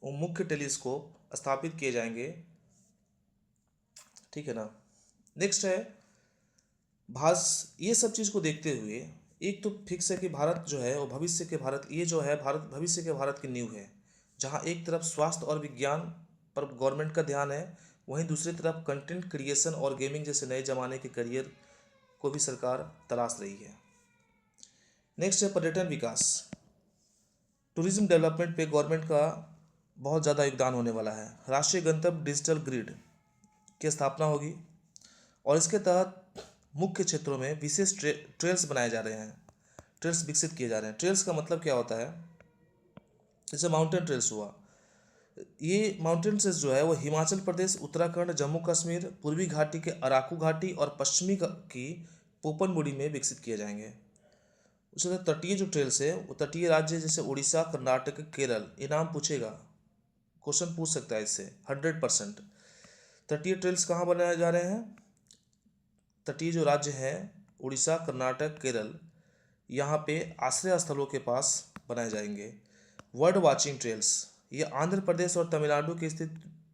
वो मुख्य टेलीस्कोप स्थापित किए जाएंगे, ठीक है ना। नेक्स्ट है ये सब चीज़ को देखते हुए एक तो फिक्स है कि भारत जो है वो भविष्य के भारत, ये जो है भारत भविष्य के भारत की नींव है, जहाँ एक तरफ स्वास्थ्य और विज्ञान पर गवर्नमेंट का ध्यान है, वहीं दूसरी तरफ कंटेंट क्रिएशन और गेमिंग जैसे नए जमाने के करियर को भी सरकार तलाश रही है। नेक्स्ट है पर्यटन विकास, टूरिज्म डेवलपमेंट पे गवर्नमेंट का बहुत ज़्यादा योगदान होने वाला है। राष्ट्रीय गंतव्य डिजिटल ग्रिड की स्थापना होगी, और इसके तहत मुख्य क्षेत्रों में विशेष ट्रेल्स बनाए जा रहे हैं, ट्रेल्स विकसित किए जा रहे हैं। ट्रेल्स का मतलब क्या होता है, जैसे माउंटेन ट्रेल्स हुआ, ये माउंटेन ट्रेल्स जो है वो हिमाचल प्रदेश, उत्तराखंड, जम्मू कश्मीर, पूर्वी घाटी के अराकू घाटी और पश्चिमी की पोपनबुड़ी में विकसित किए जाएंगे। उसके बाद तटीय जो ट्रेल्स है वो तटीय राज्य जैसे उड़ीसा, कर्नाटक, केरल, ये नाम पूछेगा, क्वेश्चन पूछ सकता है इससे 100%। तटीय ट्रेल्स कहाँ बनाए जा रहे हैं, तटीय जो राज्य हैं उड़ीसा, कर्नाटक, केरल, यहाँ पे आश्रय स्थलों के पास बनाए जाएंगे। वर्ड वाचिंग ट्रेल्स, ये आंध्र प्रदेश और तमिलनाडु के स्थित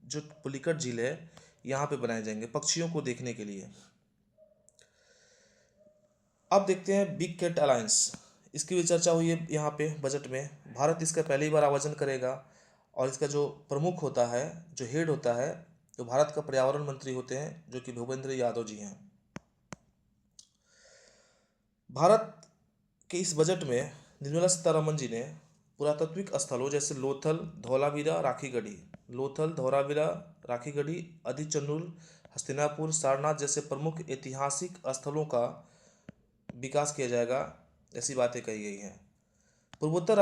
जो पुलिकट झील है यहाँ पे बनाए जाएंगे पक्षियों को देखने के लिए। अब देखते हैं बिग कैट अलायंस, इसकी भी चर्चा हुई है यहाँ पे बजट में। भारत इसका पहली बार आयोजन करेगा, और इसका जो प्रमुख होता है, जो हेड होता है, तो भारत का पर्यावरण मंत्री होते हैं जो कि भूपेंद्र यादव जी हैं। भारत के इस बजट में निर्मला सीतारमन जी ने पुरातात्विक स्थलों जैसे लोथल, धौलावीरा, राखीगढ़ी, आदिचन्नुल, हस्तिनापुर, सारनाथ जैसे प्रमुख ऐतिहासिक स्थलों का विकास किया जाएगा, ऐसी बातें कही गई हैं। पूर्वोत्तर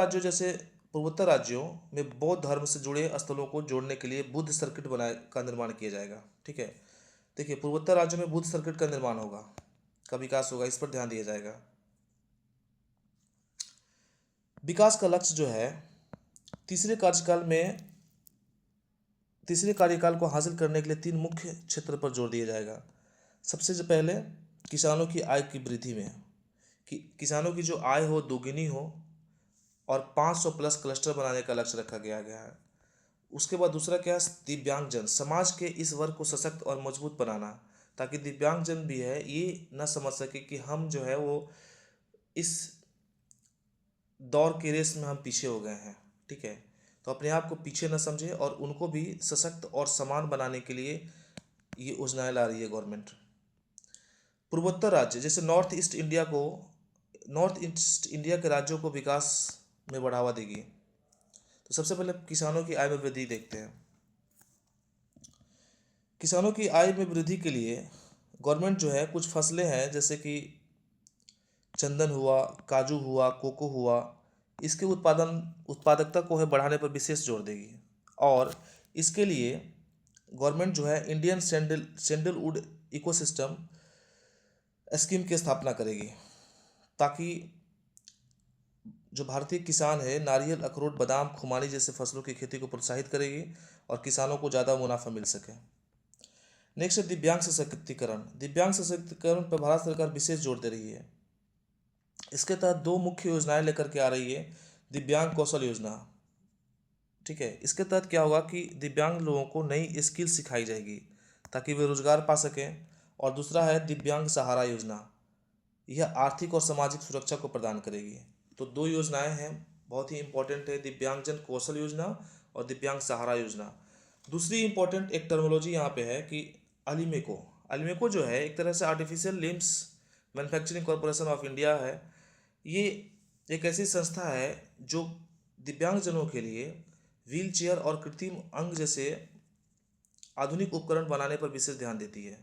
राज्यों में बौद्ध धर्म से जुड़े स्थलों को जोड़ने के लिए बुद्ध सर्किट का निर्माण किया जाएगा, ठीक है। देखिए, पूर्वोत्तर राज्यों में बुद्ध सर्किट का निर्माण होगा, का विकास होगा, इस पर ध्यान दिया जाएगा। विकास का लक्ष्य जो है तीसरे कार्यकाल को हासिल करने के लिए 3 मुख्य क्षेत्र पर जोर दिया जाएगा। सबसे पहले किसानों की आय की वृद्धि में, कि किसानों की जो आय हो दोगुनी हो, और 500 प्लस क्लस्टर बनाने का लक्ष्य रखा गया है। उसके बाद दूसरा क्या है, दिव्यांगजन, समाज के इस वर्ग को सशक्त और मजबूत बनाना, ताकि दिव्यांगजन भी है ये न समझ सके कि हम जो है वो इस दौर की रेस में हम पीछे हो गए हैं, ठीक है। तो अपने आप को पीछे न समझे, और उनको भी सशक्त और समान बनाने के लिए ये योजनाएं ला रही है गवर्नमेंट। पूर्वोत्तर राज्य जैसे नॉर्थ ईस्ट इंडिया के राज्यों को विकास में बढ़ावा देगी। तो सबसे पहले किसानों की आय में वृद्धि देखते हैं। किसानों की आय में वृद्धि के लिए गवर्नमेंट जो है कुछ फसलें हैं जैसे कि चंदन हुआ, काजू हुआ, कोको हुआ, इसके उत्पादकता को है बढ़ाने पर विशेष जोर देगी। और इसके लिए गवर्नमेंट जो है इंडियन सैंडलवुड इकोसिस्टम स्कीम की स्थापना करेगी, ताकि जो भारतीय किसान है नारियल, अखरोट, बादाम, खुमानी जैसे फसलों की खेती को प्रोत्साहित करेगी, और किसानों को ज़्यादा मुनाफा मिल सके। नेक्स्ट है दिव्यांग सशक्तिकरण पर भारत सरकार विशेष जोर दे रही है। इसके तहत 2 मुख्य योजनाएं लेकर के आ रही है। दिव्यांग कौशल योजना, ठीक है। इसके तहत क्या होगा कि दिव्यांग लोगों को नई स्किल सिखाई जाएगी ताकि वे रोजगार पा सकें। और दूसरा है दिव्यांग सहारा योजना, यह आर्थिक और सामाजिक सुरक्षा को प्रदान करेगी। तो 2 योजनाएं हैं, बहुत ही इंपॉर्टेंट है, दिव्यांगजन कौशल योजना और दिव्यांग सहारा योजना। दूसरी इंपॉर्टेंट एक टर्मिनोलॉजी यहाँ पे है कि अल्मेको जो है एक तरह से artificial limbs manufacturing corporation of India है। ये एक ऐसी संस्था है जो दिव्यांगजनों के लिए व्हील चेयर और कृत्रिम अंग जैसे आधुनिक उपकरण बनाने पर विशेष ध्यान देती है।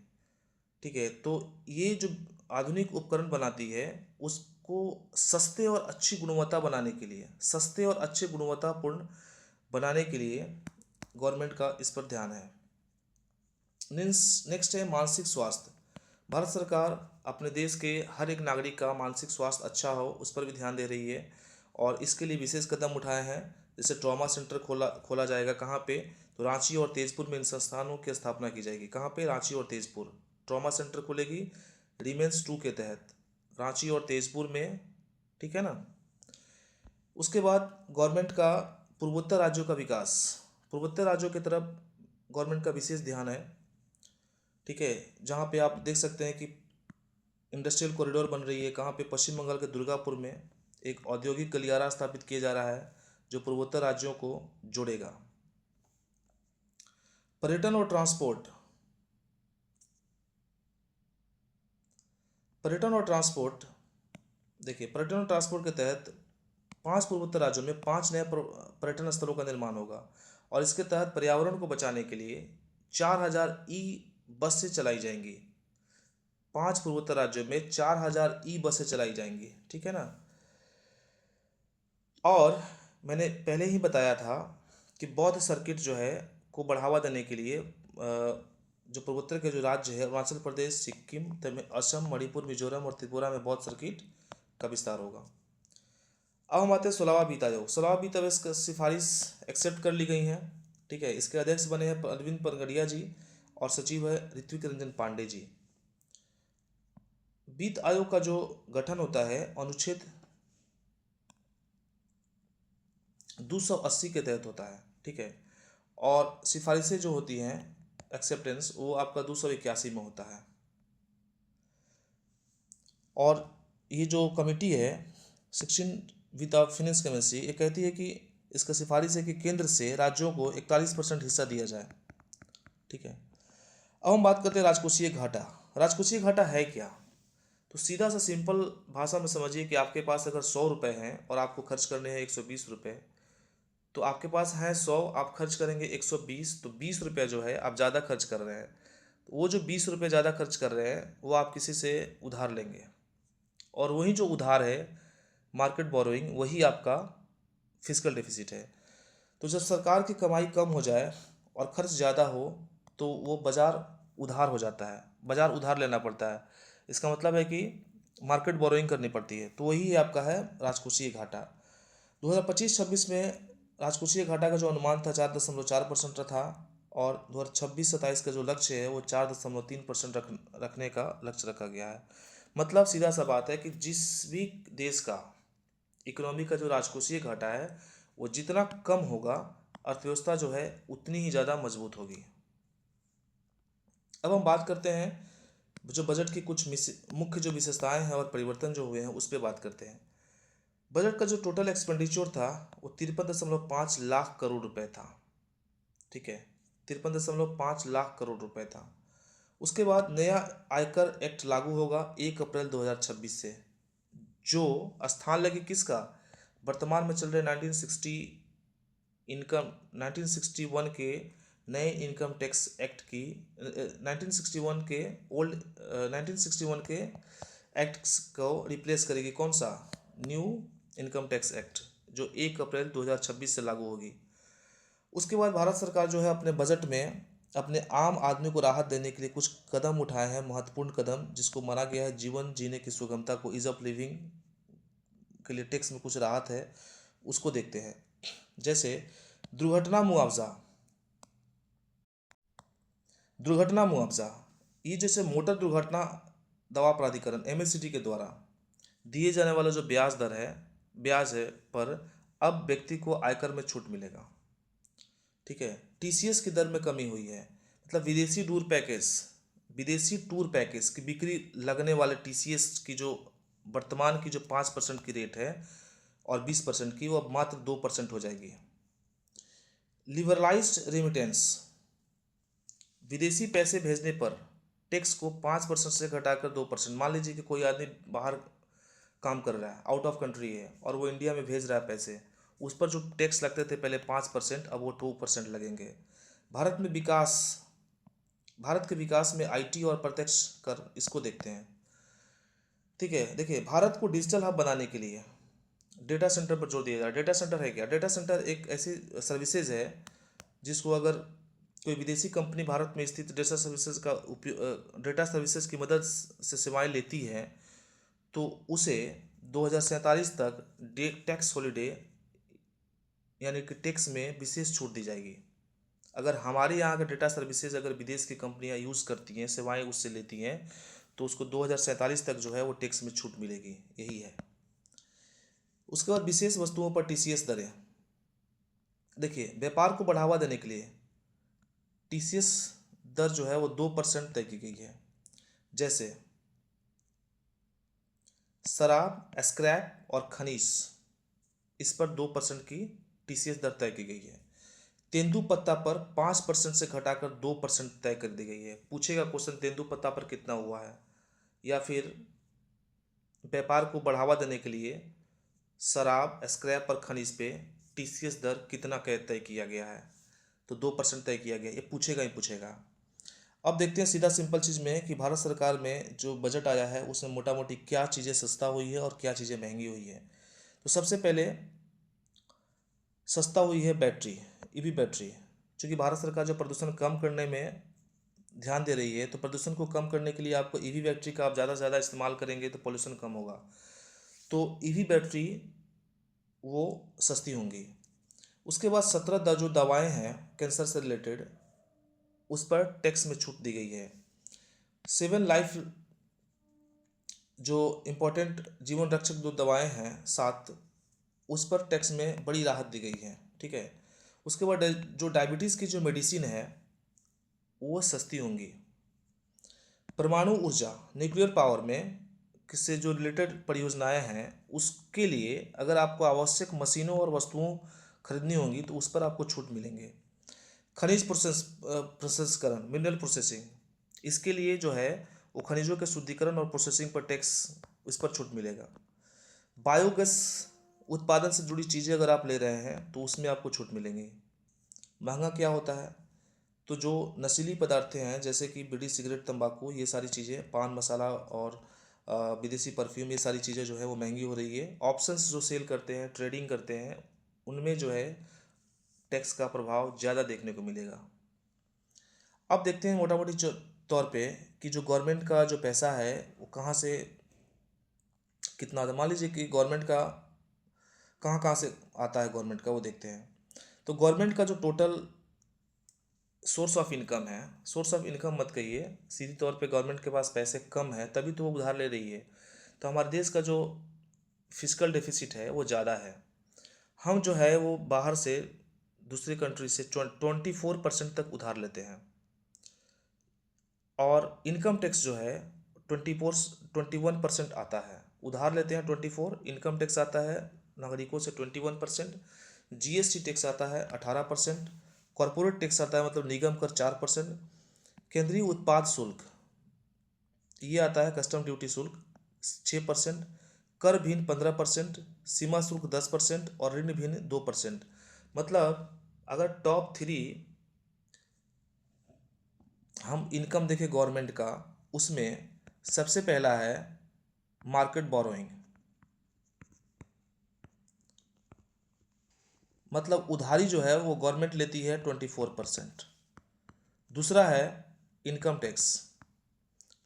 ठीक है, तो ये जो आधुनिक उपकरण बनाती है उसको सस्ते और अच्छी गुणवत्ता बनाने के लिए, सस्ते और अच्छे गुणवत्तापूर्ण बनाने के लिए गवर्नमेंट का इस पर ध्यान है। नेक्स्ट है मानसिक स्वास्थ्य। भारत सरकार अपने देश के हर एक नागरिक का मानसिक स्वास्थ्य अच्छा हो उस पर भी ध्यान दे रही है और इसके लिए विशेष कदम उठाए हैं। जैसे ट्रॉमा सेंटर खोला जाएगा। कहाँ पे? तो रांची और तेजपुर में इन संस्थानों की स्थापना की जाएगी। कहाँ पे? रांची और तेजपुर। ट्रॉमा सेंटर खुलेगी रीमेंस 2 के तहत, रांची और तेजपुर में। ठीक है ना। उसके बाद गवर्नमेंट का पूर्वोत्तर राज्यों का विकास, पूर्वोत्तर राज्यों की तरफ गवर्नमेंट का विशेष ध्यान है। ठीक है, जहाँ पे आप देख सकते हैं कि इंडस्ट्रियल कॉरिडोर बन रही है। कहाँ पे? पश्चिम बंगाल के दुर्गापुर में एक औद्योगिक गलियारा स्थापित किया जा रहा है जो पूर्वोत्तर राज्यों को जोड़ेगा। पर्यटन और ट्रांसपोर्ट, पर्यटन और ट्रांसपोर्ट देखिए, पर्यटन और ट्रांसपोर्ट के तहत 5 पूर्वोत्तर राज्यों में 5 नए पर्यटन स्थलों का निर्माण होगा और इसके तहत पर्यावरण को बचाने के लिए 4000 ई बसें चलाई जाएंगी। 5 पूर्वोत्तर राज्यों में 4000 ई बसें चलाई जाएंगी। ठीक है ना। और मैंने पहले ही बताया था कि बौद्ध सर्किट जो है को बढ़ावा देने के लिए जो पूर्वोत्तर के जो राज्य है अरुणाचल प्रदेश, सिक्किम, असम, मणिपुर, मिजोरम और त्रिपुरा में बौद्ध सर्किट का विस्तार होगा। अब हम आते हैं 16वां वित्त आयोग। 16वां वित्त आयोग की सिफारिश एक्सेप्ट कर ली गई है। ठीक है, इसके अध्यक्ष बने हैं अरविंद पनगड़िया जी और सचिव है ऋत्विक रंजन पांडे जी। वित्त आयोग का जो गठन होता है अनुच्छेद 280 के तहत होता है। ठीक है, और सिफारिशें जो होती हैं एक्सेप्टेंस वो आपका 281 में होता है। और ये जो कमेटी है सेक्शन विद फिनेंस कमेटी, ये कहती है कि इसका सिफारिश है कि केंद्र से राज्यों को 41% हिस्सा दिया जाए। ठीक है, अब हम बात करते हैं राजकोषीय घाटा। राजकोषीय घाटा है क्या? तो सीधा सा सिंपल भाषा में समझिए कि आपके पास अगर 100 रुपये हैं और आपको खर्च करने हैं 120 रुपये, तो आपके पास है 100, आप खर्च करेंगे 120, तो 20 रुपये जो है आप ज़्यादा खर्च कर रहे हैं। तो वो जो 20 रुपये ज़्यादा खर्च कर रहे हैं वो आप किसी से उधार लेंगे और वही जो उधार है मार्केट बोरोइंग, वही आपका फिजिकल डेफिसिट है। तो जब सरकार की कमाई कम हो जाए और खर्च ज़्यादा हो तो वो बाज़ार उधार हो जाता है, बाज़ार उधार लेना पड़ता है। इसका मतलब है कि मार्केट बोरोइंग करनी पड़ती है। तो वही आपका है राजकोषीय घाटा। 2025-26 में राजकोषीय घाटा का जो अनुमान था 4.4% था और 2026-27 का जो लक्ष्य है वो 4.3% रखने का लक्ष्य रखा गया है। मतलब सीधा सा बात है कि जिस भी देश का इकोनॉमी का जो राजकोषीय घाटा है वो जितना कम होगा अर्थव्यवस्था जो है उतनी ही ज़्यादा मजबूत होगी। अब हम बात करते हैं जो बजट की कुछ मुख्य जो विशेषताएं हैं और परिवर्तन जो हुए हैं उस पर बात करते हैं। बजट का जो टोटल एक्सपेंडिचर था वो 53.5 लाख करोड़ रुपए था। ठीक है, 53.5 लाख करोड़ रुपए था। उसके बाद नया आयकर एक्ट लागू होगा 1 अप्रैल 2026 से, जो स्थान लगे किसका? वर्तमान में चल रहे 1961 के नए इनकम टैक्स एक्ट की 1961 के ओल्ड 1961 के एक्ट्स को रिप्लेस करेगी। कौन सा? न्यू इनकम टैक्स एक्ट, जो 1 अप्रैल 2026 से लागू होगी। उसके बाद भारत सरकार जो है अपने बजट में अपने आम आदमी को राहत देने के लिए कुछ कदम उठाए हैं, महत्वपूर्ण कदम, जिसको माना गया है जीवन जीने की सुगमता को, ईज ऑफ लिविंग के लिए टैक्स में कुछ राहत है, उसको देखते हैं। जैसे दुर्घटना मुआवजा, दुर्घटना मुआवजा ये जैसे मोटर दुर्घटना दवा प्राधिकरण एमएससीटी के द्वारा दिए जाने वाला जो ब्याज है पर अब व्यक्ति को आयकर में छूट मिलेगा। ठीक है, टीसीएस की दर में कमी हुई है। मतलब विदेशी टूर पैकेज की बिक्री लगने वाले टीसीएस की जो वर्तमान की जो 5% की रेट है और 20% की, वो अब मात्र 2% हो जाएगी। लिबरलाइज्ड रेमिटेंस, विदेशी पैसे भेजने पर टैक्स को 5% से घटाकर 2%। मान लीजिए कि कोई आदमी बाहर काम कर रहा है, आउट ऑफ कंट्री है, और वो इंडिया में भेज रहा है पैसे, उस पर जो टैक्स लगते थे पहले 5%, अब वो 2% लगेंगे। भारत में विकास, भारत के विकास में आईटी और प्रत्यक्ष कर, इसको देखते हैं। ठीक है, देखिए भारत को डिजिटल हब बनाने के लिए डेटा सेंटर पर जोर दिया जा रहा है। डेटा सेंटर है क्या? डेटा सेंटर एक ऐसी सर्विसेज है जिसको अगर कोई विदेशी कंपनी भारत में स्थित डेटा सर्विसेज का उपयोग, डेटा सर्विसेज की मदद से सेवाएं लेती है, तो उसे 2047 तक टैक्स हॉलिडे यानी कि टैक्स में विशेष छूट दी जाएगी। अगर हमारे यहाँ का डेटा सर्विसेज अगर विदेश की कंपनियां यूज़ करती हैं, सेवाएं उससे लेती हैं, तो उसको 2047 तक जो है वो टैक्स में छूट मिलेगी। यही है। उसके बाद विशेष वस्तुओं पर टीसीएस दरें। देखिए व्यापार को बढ़ावा देने के लिए टीसीएस दर जो है वो 2% तय की गई है। जैसे शराब, स्क्रैप और खनिज, इस पर 2% की टीसीएस दर तय की गई है। तेंदुपत्ता पर 5% से घटाकर 2% तय कर दी गई है। पूछेगा क्वेश्चन तेंदुपत्ता पर कितना हुआ है, या फिर व्यापार को बढ़ावा देने के लिए शराब, स्क्रैप और खनिज पे टीसीएस दर कितना तय किया गया है, तो 2% तय किया गया। ये पूछेगा ही पूछेगा। अब देखते हैं सीधा सिंपल चीज़ में कि भारत सरकार में जो बजट आया है उसमें मोटा मोटी क्या चीज़ें सस्ता हुई है और क्या चीज़ें महंगी हुई है। तो सबसे पहले सस्ता हुई है बैटरी, ईवी बैटरी। क्योंकि भारत सरकार जो प्रदूषण कम करने में ध्यान दे रही है, तो प्रदूषण को कम करने के लिए आपको ईवी बैटरी का आप ज़्यादा से ज़्यादा इस्तेमाल करेंगे तो पोल्यूशन कम होगा। तो ईवी बैटरी वो सस्ती होंगी। उसके बाद 17 जो दवाएं हैं कैंसर से रिलेटेड, उस पर टैक्स में छूट दी गई है। 7 लाइफ जो इम्पोर्टेंट जीवन रक्षक जो दवाएं हैं 7, उस पर टैक्स में बड़ी राहत दी गई है। ठीक है। उसके बाद जो डायबिटीज़ की जो मेडिसिन है वो सस्ती होंगी। परमाणु ऊर्जा, न्यूक्लियर पावर में से जो रिलेटेड परियोजनाएं हैं उसके लिए अगर आपको आवश्यक मशीनों और वस्तुओं खरीदनी होंगी तो उस पर आपको छूट मिलेंगे। खनिज प्रोसेसकरण, मिनरल प्रोसेसिंग, इसके लिए जो है वो खनिजों के शुद्धिकरण और प्रोसेसिंग पर टैक्स, इस पर छूट मिलेगा। बायोगैस उत्पादन से जुड़ी चीज़ें अगर आप ले रहे हैं तो उसमें आपको छूट मिलेंगी। महंगा क्या होता है? तो जो नशीली पदार्थें हैं जैसे कि बीड़ी, सिगरेट, तंबाकू, ये सारी चीज़ें, पान मसाला और विदेशी परफ्यूम, ये सारी चीज़ें जो है वो महंगी हो रही है। ऑप्शंस जो सेल करते हैं, ट्रेडिंग करते हैं, उनमें जो है टैक्स का प्रभाव ज़्यादा देखने को मिलेगा। अब देखते हैं मोटा मोटी तौर पे कि जो गवर्नमेंट का जो पैसा है वो कहाँ से कितना आता है। मान लीजिए कि गवर्नमेंट का कहाँ कहाँ से आता है गवर्नमेंट का, वो देखते हैं। तो गवर्नमेंट का जो टोटल सोर्स ऑफ इनकम है, सोर्स ऑफ इनकम मत कहिए, सीधी तौर पे गवर्नमेंट के पास पैसे कम है तभी तो वो उधार ले रही है। तो हमारे देश का जो फिजिकल डेफिसिट है वो ज़्यादा है। हम जो है वो बाहर से, दूसरी कंट्री से 24% तक उधार लेते हैं। और इनकम टैक्स जो है 21% आता है। उधार लेते हैं 24, इनकम टैक्स आता है नागरिकों से 21%, जीएसटी टैक्स आता है 18%, कॉरपोरेट टैक्स आता है मतलब निगम कर 4%, केंद्रीय उत्पाद शुल्क ये आता है कस्टम ड्यूटी शुल्क 6%, कर भिन्न 15%, सीमा शुल्क 10% और ऋण भिन्न 2%। मतलब अगर टॉप 3 हम इनकम देखें गवर्नमेंट का, उसमें सबसे पहला है मार्केट बोरोइंग, मतलब उधारी जो है वो गवर्नमेंट लेती है 24%। दूसरा है इनकम टैक्स,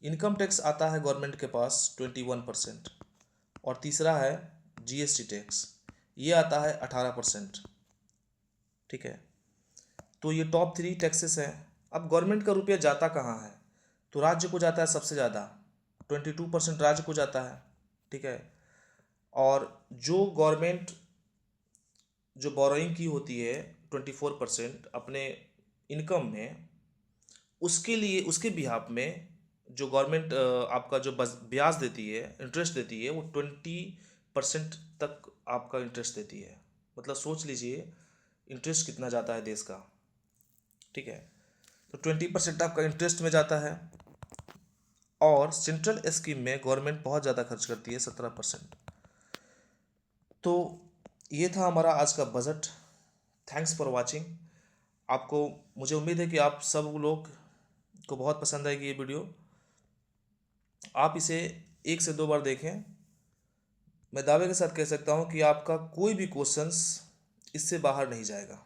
इनकम टैक्स आता है गवर्नमेंट के पास 21%। और तीसरा है जीएसटी टैक्स, ये आता है 18%। ठीक है। तो ये टॉप 3 टैक्सेस हैं। अब गवर्नमेंट का रुपया जाता कहाँ है? तो राज्य को जाता है सबसे ज़्यादा, 22% राज्य को जाता है। ठीक है। और जो गवर्नमेंट जो बोरोइंग की होती है 24% अपने इनकम में, उसके लिए, उसके बिहाफ में जो गवर्नमेंट आपका जो ब्याज देती है, इंटरेस्ट देती है, वो 20% तक आपका इंटरेस्ट देती है। मतलब सोच लीजिए इंटरेस्ट कितना जाता है देश का। ठीक है। तो 20% आपका इंटरेस्ट में जाता है। और सेंट्रल स्कीम में गवर्नमेंट बहुत ज़्यादा खर्च करती है 17%। तो ये था हमारा आज का बजट। Thanks for watching. आपको, मुझे उम्मीद है कि आप सब लोग को बहुत पसंद आएगी ये वीडियो। आप इसे 1 से 2 बार देखें। मैं दावे के साथ कह सकता हूँ कि आपका कोई भी क्वेश्चंस इससे बाहर नहीं जाएगा।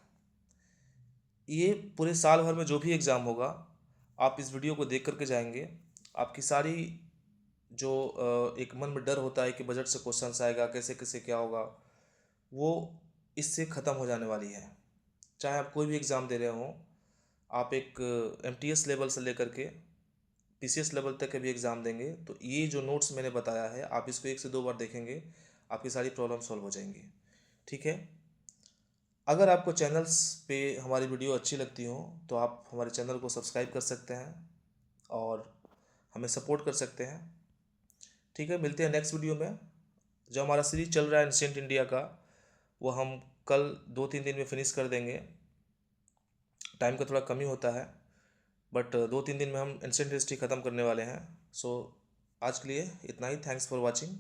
ये पूरे साल भर में जो भी एग्ज़ाम होगा, आप इस वीडियो को देख करके जाएंगे, आपकी सारी जो एक मन में डर होता है कि बजट से क्वेश्चंस आएगा, कैसे कैसे क्या होगा, वो इससे ख़त्म हो जाने वाली है। चाहे आप कोई भी एग्ज़ाम दे रहे हों, आप एक MTS लेवल से लेकर के PCS लेवल तक के भी एग्ज़ाम देंगे, तो ये जो नोट्स मैंने बताया है, आप इसको 1 से 2 बार देखेंगे, आपकी सारी प्रॉब्लम सॉल्व हो जाएंगी। ठीक है। अगर आपको चैनल्स पे हमारी वीडियो अच्छी लगती हो तो आप हमारे चैनल को सब्सक्राइब कर सकते हैं और हमें सपोर्ट कर सकते हैं। ठीक है, मिलते हैं नेक्स्ट वीडियो में। जो हमारा सीरीज चल रहा है एंशिएंट इंडिया का, वो हम कल 2-3 दिन में फिनिश कर देंगे। टाइम का थोड़ा कमी होता है, बट 2-3 दिन में हम एंशिएंट हिस्ट्री ख़त्म करने वाले हैं। सो आज के लिए इतना ही। Thanks for watching.